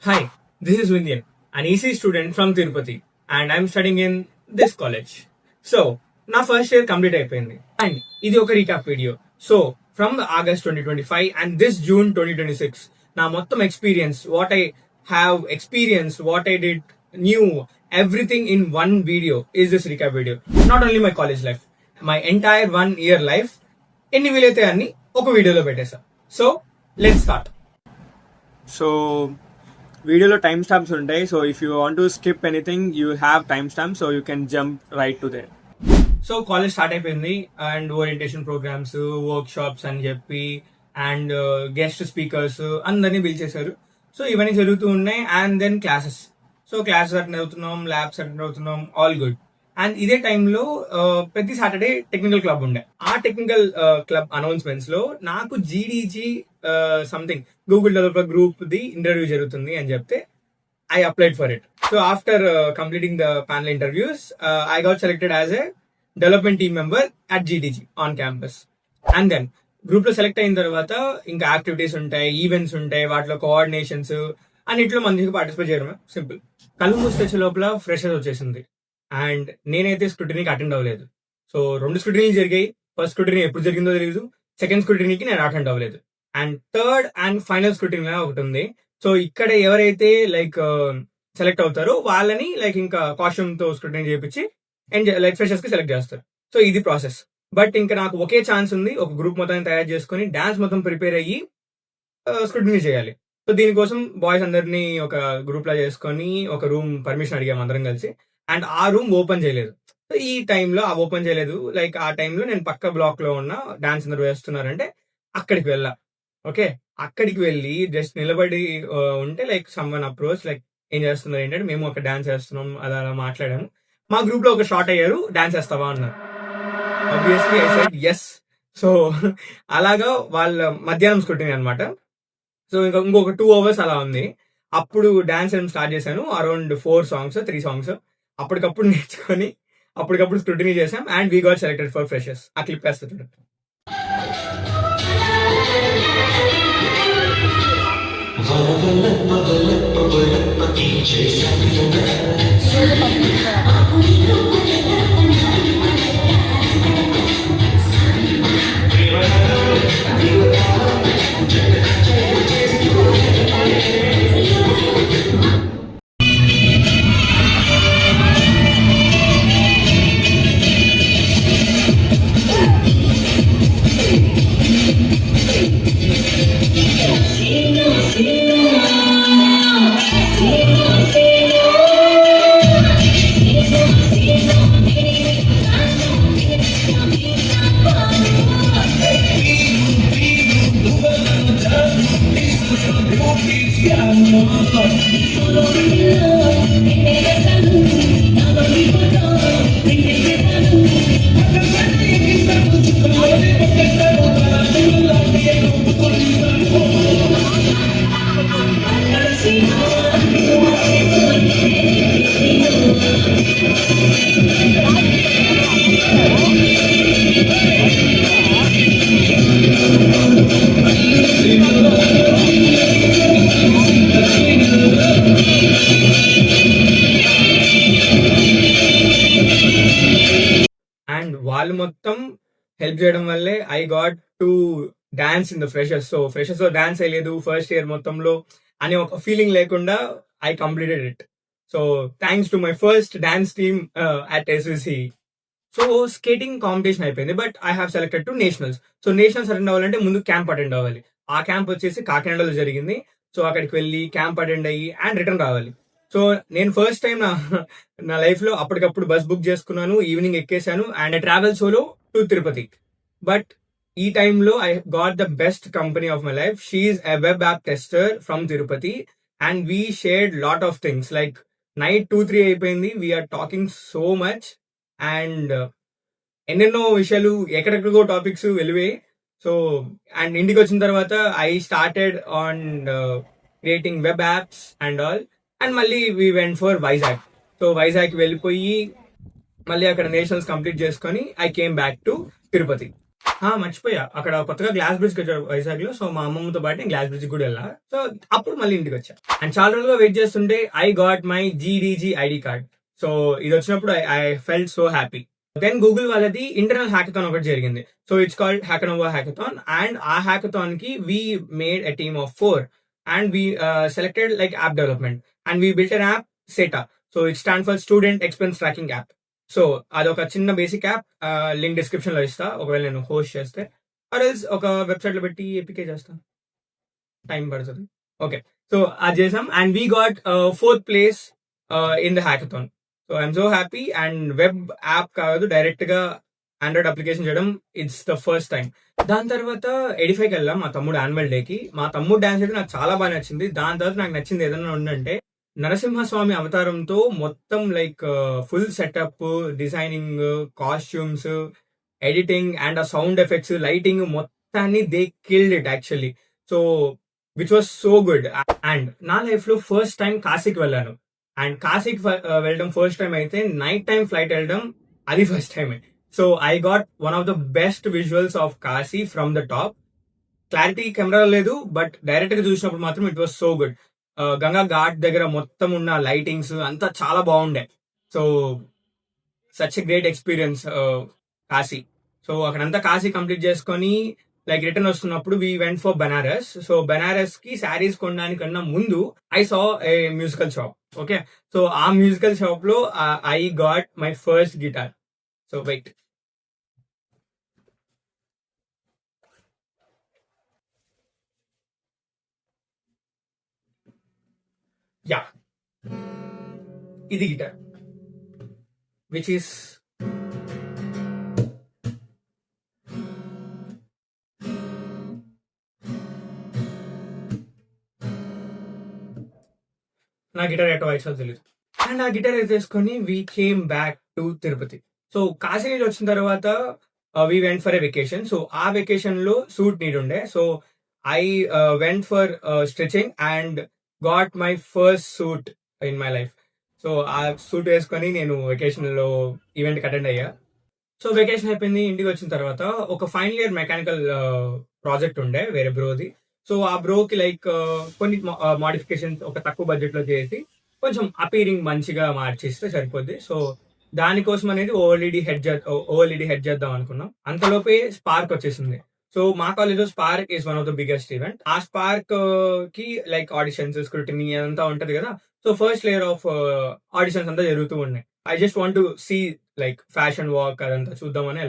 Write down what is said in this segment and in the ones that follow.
Hi, this is Vindyan, an EC student from Tirupati, and I'm studying in this college. So, నా first year complete అయిపోయింది and ఇది ఒక recap video. So from August 2025 and this June 2026 నా మొత్తం experience, what I have experience, what I did new, everything in one video is this recap video. Not only my college life, my entire 1 year life ఎన్ని వీలైతే అన్ని ఒక వీడియోలో పెట్టేసా. So let's start. So వీడియోలో time stamps ఉంటాయి. So if you want to skip anything you have time stamp, so you can jump right to there. So college start అయిపోయింది and orientation programs, workshops అని చెప్పి and guest speakers అందరినీ పిలిచేశారు. So ఇవన్నీ జరుగుతూ ఉన్నాయి and then classes. So classes attend అవుతున్నాం, labs attend అవుతున్నాం, all good. And ఇదే టైంలో ప్రతి సాటర్డే టెక్నికల్ క్లబ్ ఉండే. ఆ టెక్నికల్ క్లబ్ అనౌన్స్మెంట్స్ లో నాకు GDG something Google developer group the interview జరుగుతుంది అని చెప్తే I applied for it. So after completing the panel interviews I got selected as a development team member at GDG on campus. And then group లో select అయిన తర్వాత ఇంకా activities ఉంటాయి, events ఉంటాయి, వాటిలో కోఆర్డినేషన్స్ అన్నింటిలో మంచిగా పార్టిసిపేట్ చేయడమే. సింపుల్. కళ్ళు మూసి లోపల ఫ్రెషర్స్ వచ్చేసింది అండ్ నేనైతే స్క్రూటినీకి అటెండ్ అవ్వలేదు. సో 2 స్క్రూటినీలు జరిగాయి. ఫస్ట్ స్క్రూటినీ ఎప్పుడు జరిగిందో తెలియదు, సెకండ్ స్క్రూటినీకి నేను అటెండ్ అవ్వలేదు. And third and final scrutiny ఒకటి ఉంది. సో ఇక్కడ ఎవరైతే లైక్ సెలెక్ట్ అవుతారో వాళ్ళని లైక్ ఇంకా కాస్ట్యూమ్ తో స్క్రూటినీ చేయించి లైక్ ఫ్రెషర్స్ కి సెలెక్ట్ చేస్తారు. సో ఇది ప్రాసెస్. బట్ ఇంకా నాకు ఒకే ఛాన్స్ ఉంది, ఒక గ్రూప్ మొత్తం తయారు చేసుకుని డాన్స్ మొత్తం ప్రిపేర్ అయ్యి స్క్రూటినీ చేయాలి. సో దీనికోసం బాయ్స్ అందరినీ ఒక గ్రూప్ లా చేసుకొని ఒక రూమ్ పర్మిషన్ అడిగాము అందరం కలిసి. అండ్ ఆ రూమ్ ఓపెన్ చేయలేదు. సో ఈ టైంలో ఆ ఓపెన్ చేయలేదు, లైక్ ఆ టైంలో నేను పక్క బ్లాక్ లో ఉన్న డాన్స్ అందరు వేస్తున్నారంటే అక్కడికి వెళ్ళా. ఓకే, అక్కడికి వెళ్ళి జస్ట్ నిలబడి ఉంటే లైక్ సమ్వన్ అప్రోచ్ లైక్ ఏం చేస్తున్నారు ఏంటంటే మేము ఒక డాన్స్ వేస్తున్నాం అలా మాట్లాడాము. మా గ్రూప్ లో ఒక షార్ట్ అయ్యారు, డాన్స్ వేస్తావా అన్నారు. Obviously I said yes. So అలాగా వాళ్ళ మధ్యాహ్నం స్క్రూటినీ అనమాట. సో ఇంకొక 2 hours అలా ఉంది. అప్పుడు డాన్స్ స్టార్ట్ చేశాను. అరౌండ్ 3 songs అప్పటికప్పుడు నేర్చుకొని అప్పటికప్పుడు స్క్రూటినీ చేసాం and we got selected for freshers. ఆ క్లిప్ వేస్తా చూడండి. అండ్ వాళ్ళు మొత్తం హెల్ప్ చేయడం వల్లే I got to dance in the freshers. So freshers లో డాన్స్ అయ్యలేదు ఫస్ట్ ఇయర్ మొత్తంలో అనే ఒక ఫీలింగ్ లేకుండా I completed it. So thanks to my first dance team at SVC. So skating competition అయిపోయింది but I have selected to nationals. So nationals attend అవ్వాలంటే ముందు camp attend అవ్వాలి. ఆ క్యాంప్ వచ్చేసి కాకినాడలో జరిగింది. సో అక్కడికి వెళ్ళి క్యాంప్ అటెండ్ అయ్యి అండ్ రిటర్న్ రావాలి. సో నేను ఫస్ట్ టైం నా లైఫ్ లో అప్పటికప్పుడు బస్ బుక్ చేసుకున్నాను, ఈవినింగ్ ఎక్కేసాను and I travel solo to Tirupati. But ఈ టైంలో I got the best company of my life. She is a web app tester from Tirupati and we shared lot of things. Like night 2-3 అయిపోయింది, we're talking so much and ఎన్నెన్నో విషయాలు ఎక్కడెక్కడికో topics వెలువే. So and ఇంటికి వచ్చిన తర్వాత I started on creating web apps and all. And మళ్ళీ we went for Vizag. So Vizag వెళ్ళిపోయి మళ్ళీ అక్కడ నేషనల్స్ కంప్లీట్ చేసుకొని I came back to Tirupati. మర్చిపోయా. అక్కడ కొత్తగా గ్లాస్ బ్రిడ్జ్ కట్టారు వైజాగ్ లో. సో మా అమ్మమ్మతో పాటు నేను గ్లాస్ బ్రిడ్జ్ కూడా వెళ్ళా. సో అప్పుడు మళ్ళీ ఇంటికి వచ్చా. అండ్ చాలా రోజులుగా వెయిట్ చేస్తుంటే I got my GDG ID card. So ఇది వచ్చినప్పుడు I felt so happy. Then Google వాళ్ళది ఇంటర్నల్ హ్యాకథాన్ ఒకటి జరిగింది. So it's called Hackanova hackathon. And ఆ హ్యాకథాన్ కి we made a team of 4 and we selected like app development and we built an app Seta. So it stand for student expense tracking app. So అదొక చిన్న basic app. Link description లో ఇస్తా ఒకవేళ నేను host చేస్తే. Others ఒక website లో పెట్టి ఎపికే చేస్తా, టైం పడుతుంది. ఓకే, సో అది చేసాం and we got 4th place in the hackathon. So I'm so happy. And web app కాదు, డైరెక్ట్ గా ఆండ్రాయిడ్ అప్లికేషన్ చేయడం ఇట్స్ ద ఫస్ట్ టైం. దాని తర్వాత 85కి వెళ్ళాం మా తమ్ముడు యాన్యువల్ డే కి. మా తమ్ముడు డాన్స్ అయితే నాకు చాలా బాగా నచ్చింది. దాని తర్వాత నాకు నచ్చింది ఏదైనా ఉందంటే నరసింహస్వామి అవతారంతో మొత్తం like full setup, designing, costumes, editing and ఆ సౌండ్ ఎఫెక్ట్స్, లైటింగ్ మొత్తాన్ని they killed it actually. So which was so good. And నా లైఫ్ లో ఫస్ట్ టైం కాశీకి వెళ్ళాను. అండ్ కాశీకి వెళ్ళడం ఫస్ట్ టైం అయితే నైట్ టైం ఫ్లైట్ వెళ్ళడం అది first time. So I got one of the best visuals of Kashi from the top. Clarity camera లేదు, బట్ డైరెక్ట్ గా చూసినప్పుడు మాత్రం it was so good. Ganga Ghat దగ్గర మొత్తం ఉన్న లైటింగ్స్ అంతా చాలా బాగుండే. So such a great experience Kashi. So అక్కడంతా కాశీ కంప్లీట్ చేసుకొని లైక్ రిటర్న్ వస్తున్నప్పుడు we went for Banaras. So Banaras కి శారీస్ కొనడానికన్నా ముందు I saw a musical shop. Okay, so ఆ మ్యూజికల్ షాప్ లో I got my first guitar. So wait, ya, ఇది గిటార్ విచ్ ఈస్ నా గిటార్ ఎట్ వాయిస్ తెలియదు. అండ్ ఆ గిటార్ అయితే తీసుకొని we came back to Tirupati. So Kashi నుంచి వచ్చిన తర్వాత we went for a vacation. So ఆ వెకేషన్ లో సూట్ నీడ్ ఉండే. So I went for stretching and got my first suit in my life. So ఆ సూట్ వేసుకొని నేను వెకేషన్ లో ఈవెంట్ కి అటెండ్ అయ్యా. సో వెకేషన్ అయిపోయింది. ఇంటికి వచ్చిన తర్వాత ఒక ఫైనల్ ఇయర్ మెకానికల్ ప్రాజెక్ట్ ఉండే వేరే బ్రోది. సో ఆ బ్రోకి లైక్ కొన్ని మోడిఫికేషన్స్ ఒక తక్కువ బడ్జెట్ లో చేసి కొంచెం అపీరింగ్ మంచిగా మార్చిస్తే సరిపోద్ది. సో దానికోసం అనేది ఓఎల్ఈడి హెడ్ చేద్దాం అనుకున్నాం. అంతలోపే స్పార్క్ వచ్చేసింది. సో మా కాలేజ్ లో spark is one of the biggest event. ఆ స్పార్క్ కి లైక్ ఆడిషన్స్, స్క్రూటినీ అంతా ఉంటది కదా. So first layer of auditions అంతా జరుగుతూ ఉన్నాయి. I just want to see like fashion walk అదంతా చూద్దామని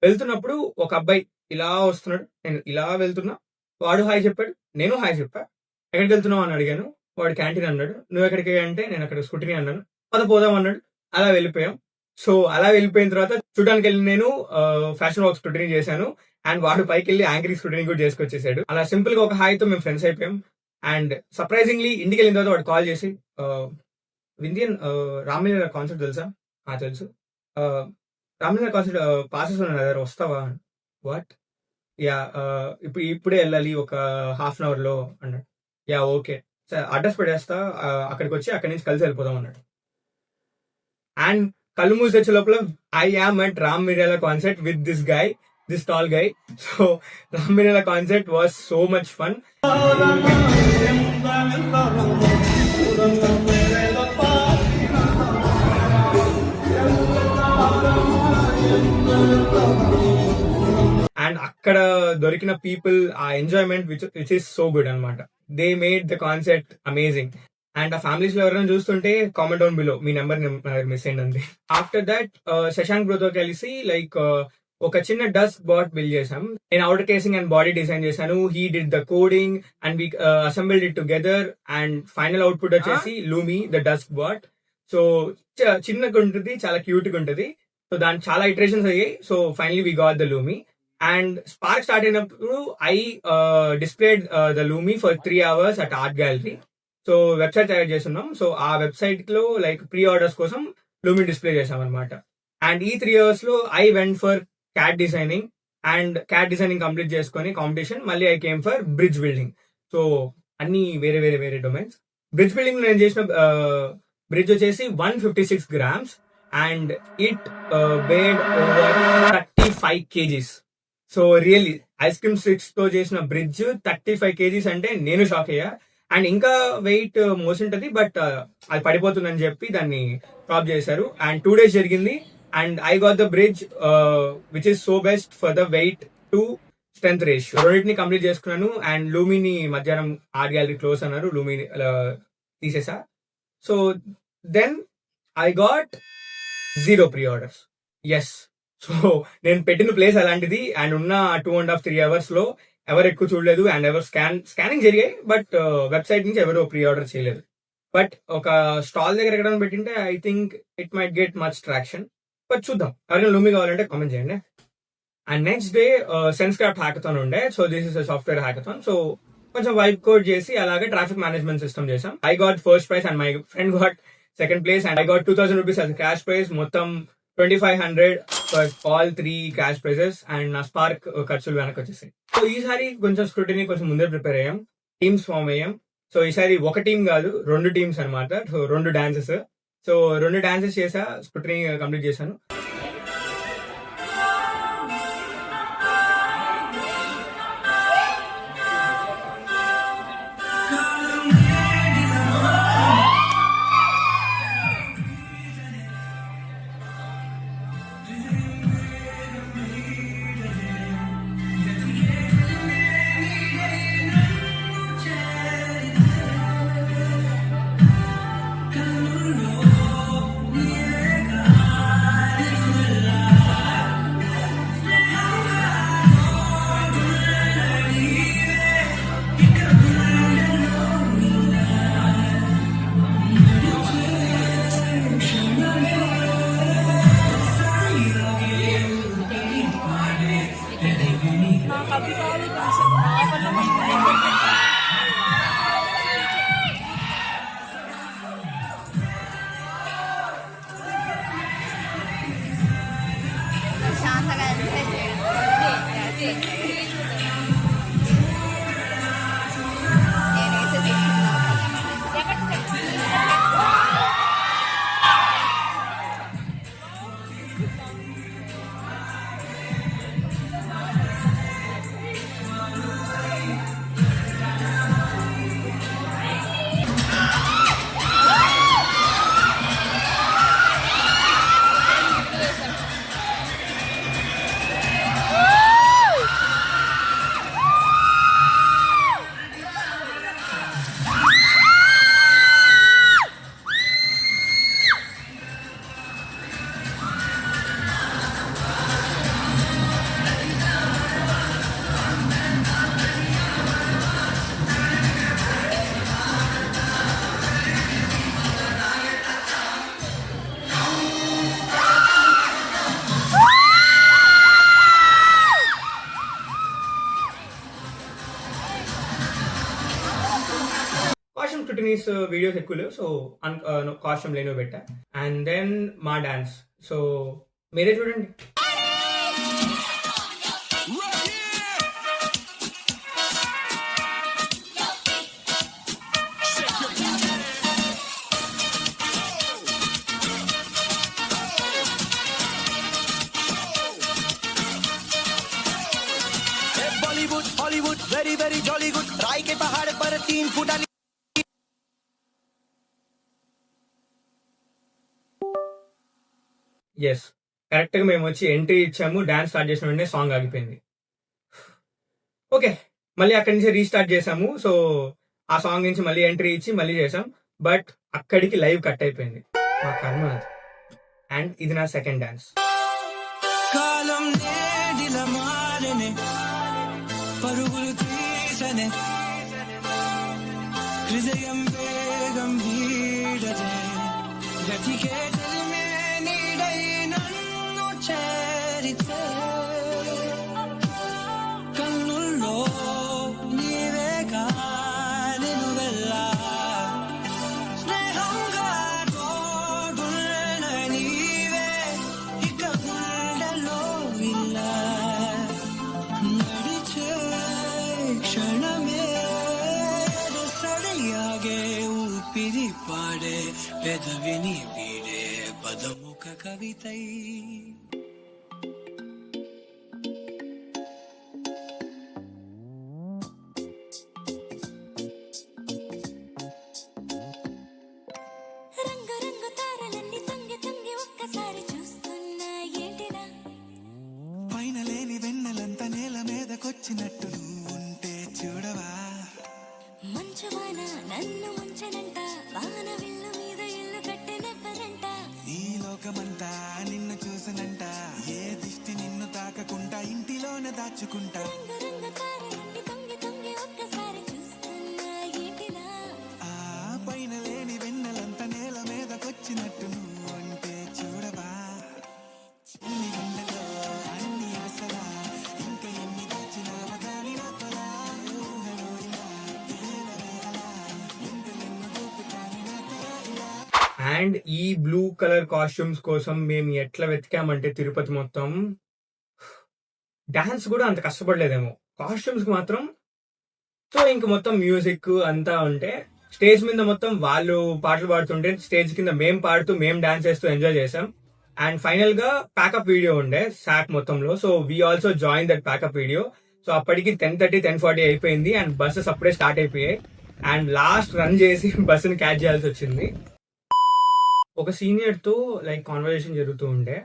వెళ్తున్నప్పుడు ఒక అబ్బాయి ఇలా వస్తున్నాడు, నేను ఇలా వెళ్తున్నా. వాడు హాయ్ చెప్పాడు, నేను హాయ్ చెప్పా. ఎక్కడికి వెళ్తున్నావు అని అడిగాను. వాడు క్యాంటీన్ అన్నాడు. నువ్వు ఎక్కడికి అంటే నేను అక్కడ స్కూటీని అన్నాను. పోదాం అన్నాడు. అలా వెళ్ళిపోయాం. సో అలా వెళ్ళిపోయిన తర్వాత చూడడానికి వెళ్ళి నేను ఫ్యాషన్ వాక్ స్కూటీని చేశాను. అండ్ వాడు పైకి వెళ్ళి యాంగ్రీ స్కూటీని కూడా చేసుకొచ్చేసాడు. అలా సింపుల్ గా ఒక హాయ్ తో మేము ఫ్రెండ్స్ అయిపోయాం. అండ్ సర్ప్రైజింగ్లీ ఇంటికి వెళ్ళిన తర్వాత వాడు కాల్ చేసి వింధ్యన్ రామిలీల కాన్సర్ట్ తెలుసా? తెలుసు. రామిలీల కాన్సర్ట్ పాసెస్ ఉన్నాయి, వస్తావా? వాట్? యా, ఇప్పుడే వెళ్ళాలి ఒక హాఫ్ అన్ అవర్ లో అన్నాడు. యా ఓకే సార్, అడ్రస్ పెట్టేస్తా, అక్కడికి వచ్చి అక్కడి నుంచి కలిసి వెళ్ళిపోదాం అన్నాడు. అండ్ కళ్ళు మూసి తెచ్చే లోపల I am at Ram Miryala concert with this tall guy. So Ram Miryala concert was so much fun. And అక్కడ దొరికిన పీపుల్, ఆ enjoyment which is so good అనమాట. They made the concept amazing. And ఆ ఫ్యామిలీస్ లో ఎవరైనా చూస్తుంటే కామెంట్ డౌన్ బిలో మీ number miss అయింది. ఆఫ్టర్ దట్ శశాంక్ బ్రోతో కలిసి లైక్ ఒక చిన్న డస్క్ బాట్ బిల్డ్ చేసాం. నేను outer casing and body design చేశాను. He did the coding and we assembled it together. And final output వచ్చేసి Lumi the dusk bot. So చిన్నగా ఉంటుంది, చాలా క్యూట్ గా ఉంటుంది. సో దానికి చాలా ఇటరేషన్స్ అయ్యాయి. So finally we got the Lumi. And Spark start అయినప్పుడు I displayed the Lumi for 3 hours at art gallery. So website తయారు చేస్తున్నాం. సో ఆ వెబ్సైట్ లో లైక్ ప్రీ ఆర్డర్స్ కోసం లూమీ డిస్ప్లే చేసాం అనమాట. అండ్ ఈ 3 hours లో I went for CAD designing. And CAD designing complete చేసుకొని కాంపిటీషన్ మళ్ళీ I came for bridge building. So అన్ని వేరే వేరే వేరే డొమైన్స్. బ్రిడ్జ్ బిల్డింగ్ నేను చేసిన బ్రిడ్జ్ వచ్చేసి 156 grams and it weighed over 35 kgs. So really ice cream sticks తో చేసిన బ్రిడ్జ్ 35 కేజీస్ అంటే నేను షాక్ అయ్యా. అండ్ ఇంకా వెయిట్ మోసుంటది, బట్ అది పడిపోతుందని చెప్పి దాన్ని డ్రాప్ చేశారు. అండ్ 2 days జరిగింది. And I got the bridge which is so best for the weight to strength ratio. రెండింటిని కంప్లీట్ చేసుకున్నాను. అండ్ లూమిని మధ్యాహ్నం ఆర్ట్ గ్యాలరీ క్లోజ్ అన్నారు, లూమిని తీసేసా. So then I got 0 pre orders. Yes, so నేను పెట్టిన ప్లేస్ అలాంటిది. అండ్ ఉన్న 2.5-3 hours లో ఎవరు ఎక్కువ చూడలేదు. అండ్ ఎవరు స్కానింగ్ జరిగాయి, బట్ వెబ్సైట్ నుంచి ఎవరు ప్రీ ఆర్డర్ చేయలేదు. బట్ ఒక స్టాల్ దగ్గర ఎక్కడ పెట్టింటే I think it might get much traction. But చూద్దాం, ఎవరైనా లూమి కావాలంటే కామెంట్ చేయండి. And next day Sensecraft hackathon ఉండే. So this is software hackathon. So కొంచెం వైప్ కోడ్ చేసి అలాగే ట్రాఫిక్ మేనేజ్మెంట్ సిస్టమ్ చేసాం. I got first prize and my friend got second place. And I got 2,000 rupees as cash prize. మొత్తం 2,500 for all 3 cash prices. And నా spark ఖర్చులు వెనక్కి వచ్చేసాయి. So ఈసారి కొంచెం స్క్రూటినీ కొంచెం ముందే ప్రిపేర్ అయ్యాం, టీమ్స్ ఫామ్ అయ్యాం. సో ఈసారి ఒక టీం కాదు, 2 టీమ్స్ అనమాట. So 2 dances. సో 2 డాన్సెస్ చేసా, స్క్రూటినీ కంప్లీట్ చేశాను. కాస్ట్యూమ్ స్క్రూటినీస్ వీడియోస్ ఎక్కువ లేవు, సో కాస్ట్యూమ్ లేనో పెట్టా. అండ్ దెన్ మా డాన్స్. సో మీరే చూడండి. Bollywood Hollywood very very jolly good Rai के पहाड़ पर 3 फुट ఎస్, కరెక్ట్ గా మేము వచ్చి ఎంట్రీ ఇచ్చాము, డాన్స్ స్టార్ట్ చేసిన వెంటనే సాంగ్ ఆగిపోయింది. ఓకే, మళ్ళీ అక్కడి నుంచి రీస్టార్ట్ చేసాము. సో ఆ సాంగ్ నుంచి మళ్ళీ ఎంట్రీ ఇచ్చి మళ్ళీ చేసాం, బట్ అక్కడికి లైవ్ కట్ అయిపోయింది. మా కర్మ అది. అండ్ ఇది నా సెకండ్ డాన్స్. కాలం నేడిల మారనే పరుగులు తీసనే హృదయం వేగం వీడదే గతికే తలిమే నీడై నన్ను చేరితే కన్నుల్లో నీవేగా నిలువెల్లా స్నేహంగా తోడున్న నీవే ఇక గుండెలో ఇలా నడిచే క్షణమే సడియాగే ఊపిరి పాడే పెదవిని వీడే పదముఖ కవితై వచ్చనంట వాన విల్లు మీద ఇల్లు కట్టెనెవ్వరంట ఈ లోకమంతా నిన్ను చూసనంట ఏ దిష్టి నిన్ను తాకకుండా ఇంటిలోనే దాచుకుంటా రంగు రంగు తార నుండి తొంగి తొంగి ఒక్కసారి చూస్తున్నా ఏంటిలా ఆ పైన లేని వెన్నెలంత నేల మీదకొచ్చినట్టు నువ్వు అంటే చూడవా చిన్ని గుండెలో అన్ని ఆశలా ఇంకా ఎన్ని దాచినావ గాలి లోపల ఊహలోడినా తేలవే అలా ఎంత నిన్ను దూపుతాని నాతో ఇలా అండ్ ఈ బ్లూ కలర్ కాస్ట్యూమ్స్ కోసం మేము ఎట్లా వెతికామంటే తిరుపతి మొత్తం డాన్స్ కూడా అంత కష్టపడలేదేమో, కాస్ట్యూమ్స్ కి మాత్రం. సో ఇంక మొత్తం మ్యూజిక్ అంతా ఉంటే స్టేజ్ మీద మొత్తం వాళ్ళు పాటలు పాడుతుంటే స్టేజ్ కింద మేము పాడుతూ మేము డాన్స్ చేస్తూ ఎంజాయ్ చేసాం. అండ్ ఫైనల్ గా ప్యాకప్ వీడియో ఉండే సాక్ మొత్తంలో. So we also join that pack up video. So అప్పటికి 10:30, 10:40 అయిపోయింది అండ్ బస్సెస్ అప్పుడే స్టార్ట్ అయిపోయాయి. అండ్ లాస్ట్ రన్ చేసి బస్సుని క్యాచ్ చేయాల్సి వచ్చింది. ఒక సీనియర్ తో లైక్ కాన్వర్సేషన్ జరుగుతూ ఉండే.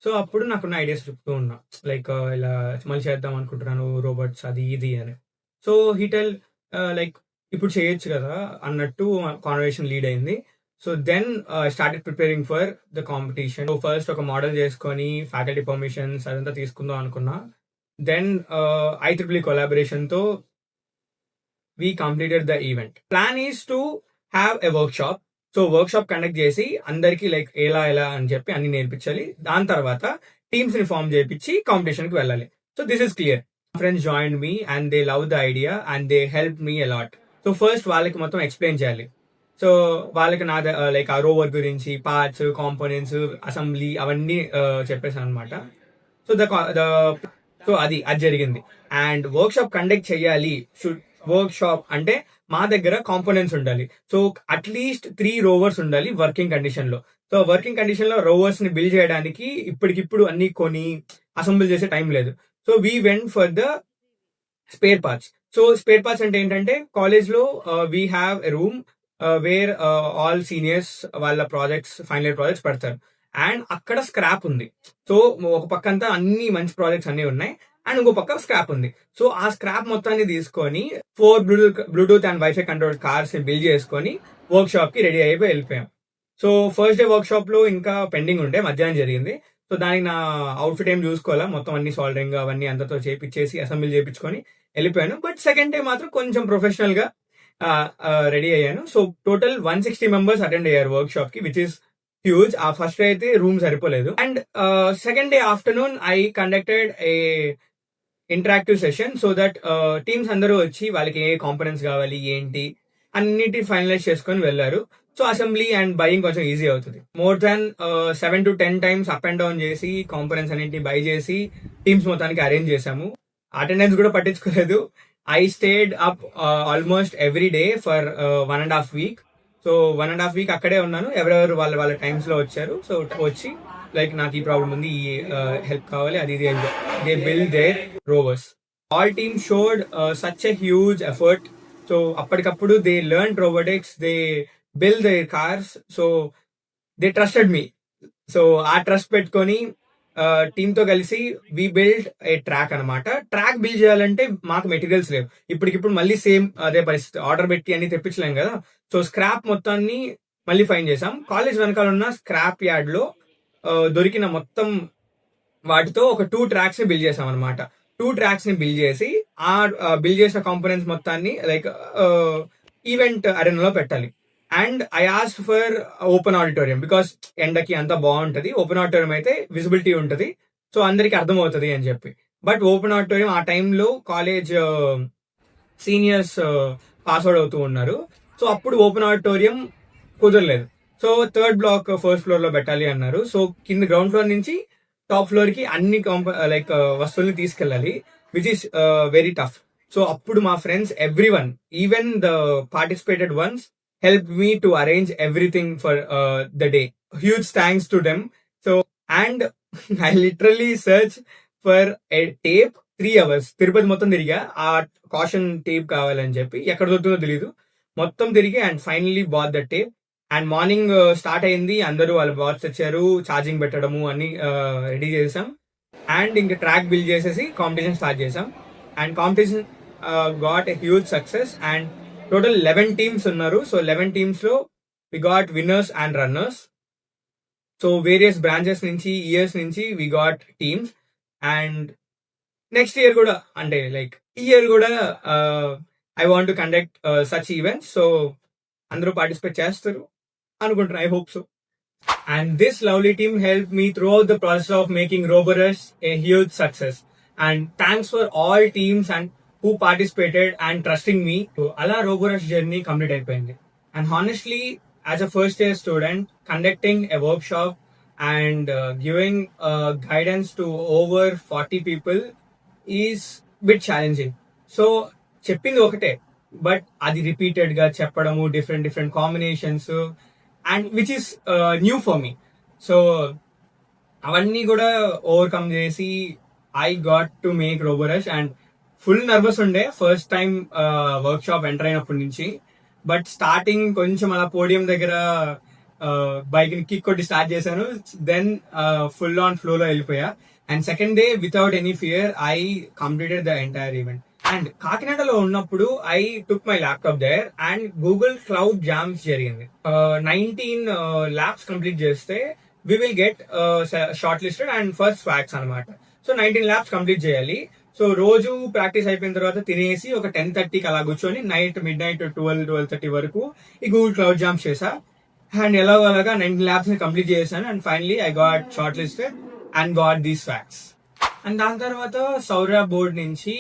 సో అప్పుడు నాకున్న ఐడియాస్ చెప్తూ ఉన్నా, లైక్ ఇలా మళ్ళీ చేద్దాం అనుకుంటున్నాను రోబోట్స్ అది ఇది అని. సో హీటెల్ లైక్ ఇప్పుడు చేయొచ్చు కదా అన్నట్టు కాన్వర్సేషన్ లీడ్ అయింది. So then started preparing for the competition. So first ఒక మోడల్ చేసుకొని ఫ్యాకల్టీ పర్మిషన్స్ అదంతా తీసుకుందాం అనుకున్నా. దెన్ IEEE కొలాబరేషన్ తో we completed the event. Plan is to have a workshop. So work shop conduct చేసి అందరికి like ఎలా అని చెప్పి అన్ని నేర్పించాలి. దాని తర్వాత టీమ్స్ ని ఫార్మ్ చేయించి కాంపిటీషన్ కి వెళ్ళాలి. So this is clear. Friends join me and they love the idea and they help me a lot. So first వాళ్ళకి మొత్తం ఎక్స్ప్లెయిన్ చేయాలి. సో వాళ్ళకి నా లైక్ ఆ రోవర్ గురించి పార్ట్స్, కాంపోనెంట్స్, అసెంబ్లీ అవన్నీ చెప్పేసాను అనమాట. సో సో అది జరిగింది. అండ్ వర్క్ షాప్ కండక్ట్ చేయాలి. వర్క్ షాప్ అంటే మా దగ్గర కాంపోనెంట్స్ ఉండాలి. సో అట్లీస్ట్ 3 రోవర్స్ ఉండాలి వర్కింగ్ కండిషన్ లో. సో వర్కింగ్ కండిషన్ లో రోవర్స్ ని బిల్డ్ చేయడానికి ఇప్పటికిప్పుడు అన్ని కొని అసెంబుల్ చేసే టైం లేదు. So we went for the spare parts. So spare parts అంటే ఏంటంటే కాలేజ్ లో we have a room wear all seniors వాళ్ళ ప్రాజెక్ట్స్, ఫైనల్ ఇయర్ ప్రాజెక్ట్స్ పెడతారు. అండ్ అక్కడ స్క్రాప్ ఉంది. సో ఒక పక్క అంతా అన్ని మంచి ప్రాజెక్ట్స్ అన్ని ఉన్నాయి అండ్ ఇంకో పక్క స్క్రాప్ ఉంది. సో ఆ స్క్రాప్ మొత్తాన్ని తీసుకొని 4 Bluetooth and wifi control cars ని బిల్డ్ చేసుకొని వర్క్ షాప్ కి రెడీ అయిపోయి వెళ్ళిపోయాం. So first day work shop లో ఇంకా పెండింగ్ ఉంటే మధ్యాహ్నం జరిగింది. సో దానికి నా అవుట్ఫిట్ ఏం చూసుకోవాలా, మొత్తం అన్ని సాల్డరింగ్ అవన్నీ అందరితో చేపించేసి అసెంబ్లీ చేపించుకొని వెళ్ళిపోయాను. బట్ సెకండ్ డే మాత్రం కొంచెం ప్రొఫెషనల్ గా రెడీ అయ్యాను. సో టోటల్ 160 మెంబర్స్ అటెండ్ అయ్యారు వర్క్ షాప్ కి, విచ్ ఇస్ హ్యూజ్. ఆ ఫస్ట్ డే అయితే రూమ్ సరిపోలేదు. And second day afternoon I conducted a interactive session so that teams అందరూ వచ్చి వాళ్ళకి ఏ కాంపోనెంట్స్ కావాలి ఏంటి అన్నిటి ఫైనలైజ్ చేసుకొని వెళ్ళారు. సో అసెంబ్లీ అండ్ బయింగ్ కొంచెం ఈజీ అవుతుంది. More than 7 to 10 times up and down చేసి కాంపోనెంట్స్ అన్నింటిని బై చేసి టీమ్స్ మొత్తానికి అరేంజ్ చేశాము. అటెండెన్స్ కూడా పట్టించుకోలేదు. I stayed up almost every day for 1.5 week. So 1.5 week అక్కడే ఉన్నాను. ఎవరెవరు వాళ్ళ టైమ్స్ లో వచ్చారు. సో వచ్చి లైక్ నాకు ఈ ప్రాబ్లం ఉంది, ఈ హెల్ప్ కావాలి, అది ఇది they build their rovers. All team showed such a huge effort. So అప్పటికప్పుడు they learn robotics, they build their cars. So they trusted me. So ఆ ట్రస్ట్ పెట్టుకొని టీమ్ తో కలిసి వి బిల్డ్ ఏ ట్రాక్ అనమాట. Track build చేయాలంటే మాకు materials లేవు. ఇప్పటికిప్పుడు మళ్ళీ సేమ్ అదే పరిస్థితి, ఆర్డర్ పెట్టి అన్ని తెప్పించలేం కదా. సో స్క్రాప్ మొత్తాన్ని మళ్ళీ ఫైన్ చేసాం. కాలేజ్ వెనకాల ఉన్న స్క్రాప్ యార్డ్ లో దొరికిన మొత్తం వాటితో ఒక 2 tracks ని బిల్డ్ చేసాం అనమాట. 2 tracks ని బిల్డ్ చేసి ఆ బిల్డ్ చేసిన కాంపోనెంట్స్ మొత్తాన్ని లైక్ ఈవెంట్ అరెనాలో పెట్టాలి. And I asked for open auditorium because ఎండకి అంతా బాగుంటది. ఓపెన్ ఆడిటోరియం అయితే విజిబిలిటీ ఉంటది, సో అందరికి అర్థం అవుతుంది అని చెప్పి. బట్ ఓపెన్ ఆడిటోరియం ఆ టైంలో కాలేజ్ సీనియర్స్ పాస్అవుట్ అవుతూ ఉన్నారు. సో అప్పుడు ఓపెన్ ఆడిటోరియం కుదరలేదు. So 3rd block 1st floor లో పెట్టాలి అన్నారు. సో కింద గ్రౌండ్ ఫ్లోర్ నుంచి టాప్ ఫ్లోర్ కి అన్ని లైక్ వస్తువుల్ని తీసుకెళ్ళాలి, which is very tough. So అప్పుడు మా friends everyone, even the participated once, helped me to arrange everything for the day. Huge thanks to them. So, and I literally searched for a tape 3 hours. Tirupati మొత్తం తిరిగా ఆ caution tape కావాలని చెప్పి, ఎక్కడ దొరుకుతుందో తెలీదు, మొత్తం తిరిగి and finally bought the tape. And morning start అయింది, అందరూ వాళ్ళ బాట్స్ వచ్చారు, ఛార్జింగ్ పెట్టడము అన్ని రెడీ చేసాం. అండ్ ఇంకా ట్రాక్ బిల్డ్ చేసేసి కాంపిటీషన్ స్టార్ట్ చేసాం. And competition got a huge success. And total 11 teams ఉన్నారు. సో 11 టీమ్స్ లో we got winners and runners. So various branches నుంచి, ఇయర్స్ నుంచి we got teams. And next year కూడా, అంటే like ఈ year కూడా I want to conduct such events. So అందరూ participate చేస్తారు అనుకుంటున్నా. I hope so. And this lovely team helped me throughout the process of making Roborush a huge success. And thanks for all teams and who participated and trusting me. So, ala Roborush journey complete అయిపోయింది. And honestly, as a first year student, conducting a workshop and giving guidance to over 40 people is bit challenging. So, చెప్పింది ఒకటే, but అది repeated గా చెప్పడము, different combinations, and which is new for me. So అవన్నీ కూడా overcome చేసి I got to make RoboRush. And full nervous ఉండే first time workshop enter అయినప్పటి నుంచి. బట్ స్టార్టింగ్ కొంచెం అలా పోడియం దగ్గర బైక్ ని కిక్ కొట్టి స్టార్ట్ చేశాను. దెన్ ఫుల్ ఆన్ ఫ్లో లో వెళ్ళిపోయా. And second day without any fear I completed the entire event. And కాకినాడలో ఉన్నప్పుడు I took my laptop there and Google Cloud Jams జరిగింది. 19 ల్యాబ్స్ కంప్లీట్ చేస్తే we will get shortlisted and first swags అనమాట. So 19 labs complete చేయాలి. So రోజు practice అయిపోయిన తర్వాత తినేసి ఒక 10:30కి అలా కూర్చొని నైట్ మిడ్ నైట్ 12:30 వరకు ఈ గూగుల్ క్లౌడ్ జామ్స్ చేసా. అండ్ ఎలాగోలాగా 19 ల్యాబ్స్ ని కంప్లీట్ చేశాను. And finally I got short listed and got these facts. And దాని తర్వాత సౌర్య బోర్డ్ నుంచి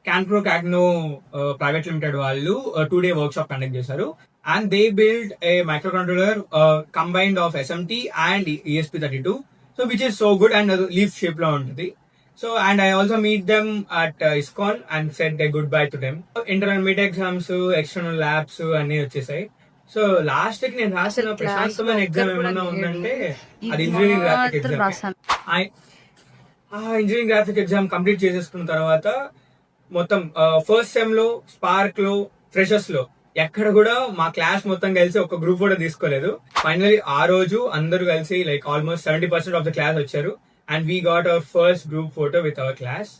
క్యాన్ప్రో క్యాగ్నో ప్రైవేట్ లిమిటెడ్ వాళ్ళు 2-day వర్క్ షాప్ కండక్ట్ చేశారు. And they build a micro controller combined of SMT and ESP32. So which is so good and leaf shape లో ఉంటుంది. So and I also meet them at ISKCON and said a good bye to them. Internal mid exams, external labs అన్ని వచ్చేసాయి. So last కి నేను రాసిన ప్రశాంతమైన exam ఏమన్నా ఉందంటే అది ఇంజనీరింగ్ గ్రాఫిక్ ఎగ్జామ్. ఆ ఇంజనీరింగ్ గ్రాఫిక్ ఎగ్జామ్ కంప్లీట్ చేసేసుకున్న తర్వాత మొత్తం ఫస్ట్ సెమ్ లో, స్పార్క్ లో, ఫ్రెషర్స్ లో ఎక్కడ కూడా మా క్లాస్ మొత్తం కలిసి ఒక గ్రూప్ ఫోటో తీసుకోలేదు. ఫైనలీ ఆ రోజు అందరూ కలిసి like almost 70% of the class వచ్చారు. And we got our first group photo with our class.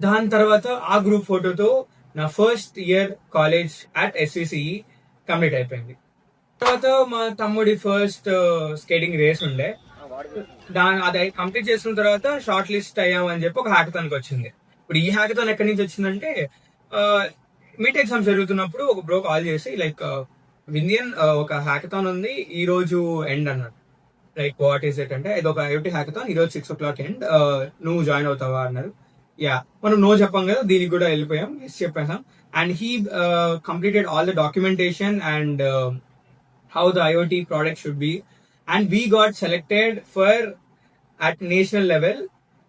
దాని తర్వాత ఆ గ్రూప్ ఫోటోతో నా first year college at SVCE complete అయిపోయింది. తర్వాత మా తమ్ముడి ఫస్ట్ స్కేటింగ్ రేస్ ఉండే. అది కంప్లీట్ చేసిన తర్వాత షార్ట్ లిస్ట్ అయ్యామని చెప్పి ఒక హ్యాకథాన్ కి వచ్చింది. ఇప్పుడు ఈ హ్యాకథాన్ ఎక్కడి నుంచి వచ్చిందంటే మిడ్ ఎగ్జామ్స్ జరుగుతున్నప్పుడు ఒక బ్రో కాల్ చేసి లైక్ విందియన్ ఒక హ్యాకథాన్ ఉంది ఈ రోజు ఎండ్ అన్నాడు. లైక్ వాట్ ఈస్ ఇట్ అంటే ఇది ఒక ఐఓటీ హ్యాకథాన్, ఈ రోజు 6 o'clock ఎండ్, నువ్వు జాయిన్ అవుతావా అన్నారు. యా, మనం నో చెప్పాం కదా, దీనికి కూడా వెళ్ళిపోయాం, చెప్పేసాం. And he completed all the documentation and how the IoT product should be. And we got selected for at national level.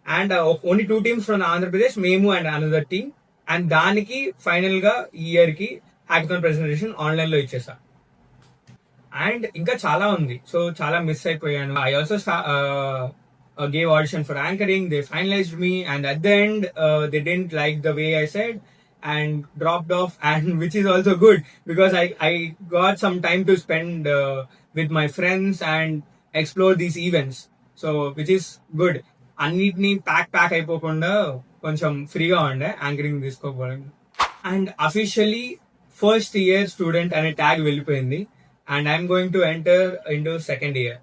And only 2 teams from Andhra Pradesh, Memu and another team. And దానికి final గా ఈ year కి hackathon presentation online లో ఇచ్చేసా. And ఇంకా చాలా ఉంది, so చాలా miss అయిపోయాను. I also gave audition for anchoring. They finalized me, and at the end they didn't like the way I said and dropped off. And which is also good because I got some time to spend with my friends and explore these events. So which is good. అన్నిటినీ pack అయిపోకుండా కొంచెం ఫ్రీగా ఉండే anchoring తీసుకోకపోవడం. And officially first year student అనే tag వెళ్ళిపోయింది. And I'm going to enter into second year.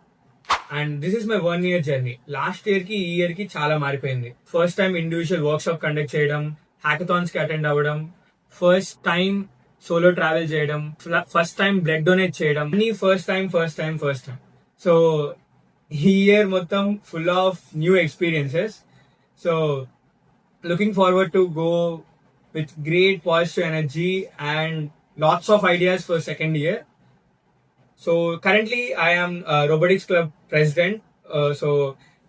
And this is my 1 year journey. Last year కి ఈ ఇయర్ కి చాలా మారిపోయింది. First time individual work shop conduct చేయడం, హ్యాకథాన్స్ కి అటెండ్ అవ్వడం, ఫస్ట్ టైం సోలో ట్రావెల్ చేయడం, ఫస్ట్ టైం బ్లడ్ డొనేట్ చేయడం, అన్ని ఫస్ట్ టైం. సో ఈ ఇయర్ మొత్తం full of new experiences. So looking forward to go with great positive energy and lots of ideas for second year. So currently I'm robotics club president. So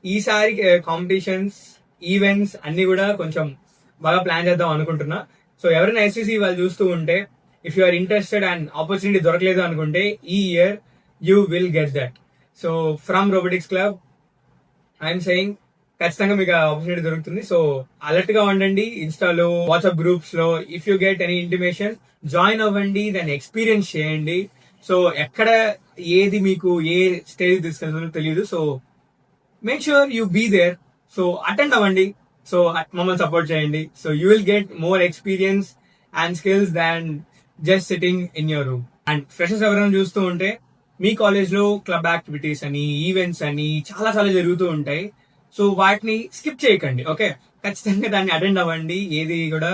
ఈసారి competitions, events అన్ని కూడా కొంచెం బాగా plan చేద్దాం అనుకుంటున్నా. So ఎవరైనా SVCE వాళ్ళు చూస్తూ ఉంటే, if you are interested and opportunity దొరకలేదు అనుకుంటే, ఈ year you will get that. So from robotics club I'm saying ఖచ్చితంగా మీకు ఆపర్చునిటీ దొరుకుతుంది. సో అలర్ట్ గా ఉండండి. ఇన్స్టాలో, వాట్సాప్ గ్రూప్స్ లో if you get any intimation join అవ్వండి, దాన్ని ఎక్స్పీరియన్స్ చేయండి. సో ఎక్కడ ఏది మీకు ఏ స్టేజ్ తీసుకెళ్తుందో తెలియదు. So make sure you be there. So attend అవ్వండి. సో మమ్మల్ని సపోర్ట్ చేయండి. So you will get more experience and skills than just sitting in your room. And freshers ఎవరైనా చూస్తూ ఉంటే మీ కాలేజ్ లో క్లబ్ యాక్టివిటీస్ అని, ఈవెంట్స్ అని చాలా చాలా జరుగుతూ ఉంటాయి. సో వాటిని స్కిప్ చేయకండి. ఓకే, ఖచ్చితంగా దాన్ని అటెండ్ అవ్వండి. ఏది కూడా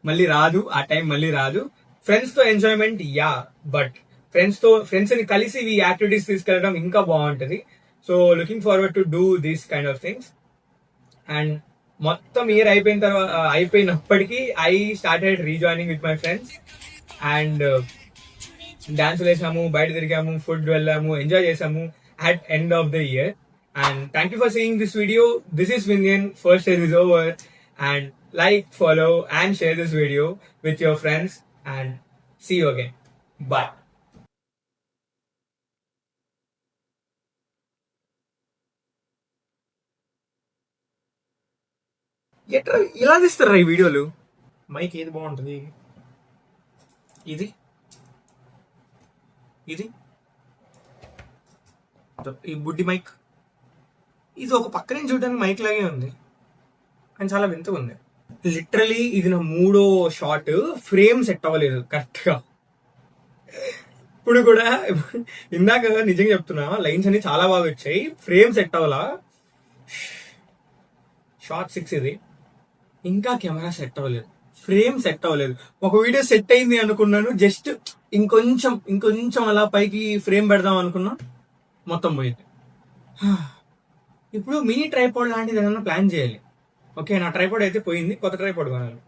మళ్ళీ రాదు, ఆ టైం మళ్ళీ రాదు. ఫ్రెండ్స్ తో ఎంజాయ్మెంట్ యా, బట్ ఫ్రెండ్స్ ని కలిసి ఈ యాక్టివిటీస్ తీసుకెళ్ళడం ఇంకా బాగుంటది. So looking forward to do these kind of things. And మొత్తం ఇయర్ అయిపోయిన తర్వాత అయిపోయినప్పటికీ I started rejoining with my friends. And dance వేసాము, బయట తిరిగాము, ఫుడ్ వెళ్ళాము, ఎంజాయ్ చేసాము at end of the year. And thank you for seeing this video. This is Vinyan. First year is over. And like, follow and share this video with your friends. And see you again. Bye. ఎట్లా ఇలా తీస్తారా ఈ వీడియోలు? Mic ఏది బాగుంటుంది? ఇది ఇది ఈ బుడ్డి మైక్. ఇది ఒక పక్క నుంచి చూడడానికి మైక్ లాగే ఉంది, కానీ చాలా వింతగా ఉంది. లిటరలీ ఇది నా 3వ షాట్. ఫ్రేమ్ సెట్ అవ్వలేదు కరెక్ట్ గా. ఇప్పుడు కూడా ఇందాక నిజంగా చెప్తున్నా, లైన్స్ అన్ని చాలా బాగా వచ్చాయి, ఫ్రేమ్ సెట్ అవ్వాలా. షార్ట్ 6 ఇది. ఇంకా కెమెరా సెట్ అవ్వలేదు, ఫ్రేమ్ సెట్ అవ్వలేదు. ఒక వీడియో సెట్ అయింది అనుకున్నాను, జస్ట్ ఇంకొంచెం అలా పైకి ఫ్రేమ్ పెడదాం అనుకున్నా, మొత్తం పోయింది. ఇప్పుడు మినీ ట్రైపాడ్ లాంటిది ఏదైనా ప్లాన్ చేయాలి. ఓకే, నా ట్రైపాడ్ అయితే పోయింది, కొత్త ట్రైపాడ్ కొనాలి.